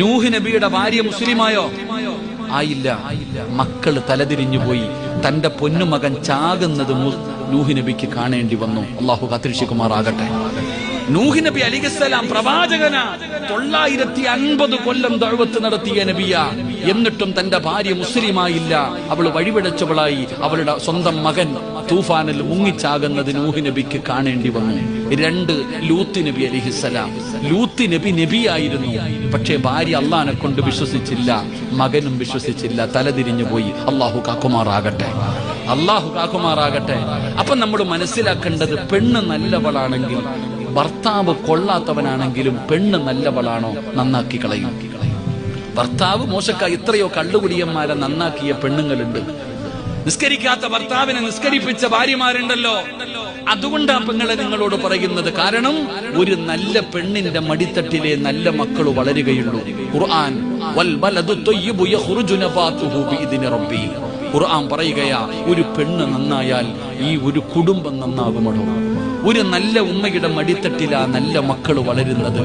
നൂഹ് നബിയുടെ ഭാര്യ മുസ്ലിമായോ? ആയില്ല. മക്കള് തലതിരിഞ്ഞു പോയി. തന്റെ പൊന്നുമകൻ ചാകുന്നത് നൂഹ് നബിക്ക് കാണേണ്ടി വന്നു. അള്ളാഹു കാത്തിരക്ഷിക്കുമാറാകട്ടെ. നൂഹ് നബി അലൈഹിസ്സലാം പ്രവാചകന 950 കൊല്ലം ദഅവത്ത് നടത്തിയ നബിയ. എന്നിട്ടും തന്റെ ഭാര്യ മുസ്ലിമായില്ല. അവൾ വഴിപിഴച്ചവളായി. അവളുടെ സ്വന്തം മകൻ തൂഫാനിൽ മുങ്ങിച്ചാകുന്നത് നൂഹ് നബിക്ക് കാണേണ്ടി വന്നു. 2 ലൂത്ത് നബി അലൈഹിസ്സലാം. ലൂത്ത് നബി നബിയായിരുന്നു. പക്ഷേ ഭാര്യ അള്ളാഹിനെ കൊണ്ട് വിശ്വസിച്ചില്ല, മകനും വിശ്വസിച്ചില്ല, തലതിരിഞ്ഞു പോയി. അള്ളാഹു കാക്കുമാറാകട്ടെ, അള്ളാഹു കാക്കുമാറാകട്ടെ. അപ്പൊ നമ്മൾ മനസ്സിലാക്കേണ്ടത്, പെണ്ണ് നല്ലവളാണെങ്കിൽ, ഭർത്താവ് കൊള്ളാത്തവനാണെങ്കിലും പെണ്ണ് നല്ലവളാണോ നന്നാക്കി കളയും. ഭർത്താവ് മോശക്കായി എത്രയോ കള്ളുകുടിയന്മാരെ നന്നാക്കിയ പെണ്ണുങ്ങളുണ്ട്. നിസ്കരിക്കാത്ത ഭർത്താവിനെ നിസ്കരിപ്പിച്ച ഭാര്യമാരുണ്ടല്ലോ. അതുകൊണ്ടാ പെങ്ങളെ നിങ്ങളോട് പറയുന്നത്. കാരണം ഒരു നല്ല പെണ്ണിന്റെ മടിത്തട്ടിലെ നല്ല മക്കൾ വളരുകയുള്ളൂ. ഖുർആൻ വൽ ബലദു തയ്യിബു യഖ്റുജു നബാതുഹു ബിഇദ്നി റബ്ബി. ഖുർആൻ പറയുകയാ, ഒരു പെണ്ണ് നന്നായാൽ ഈ ഒരു കുടുംബം നന്നാകുമോ. ഒരു നല്ല ഉമ്മയുടെ മടിത്തട്ടിലാ നല്ല മക്കൾ വളരുന്നത്.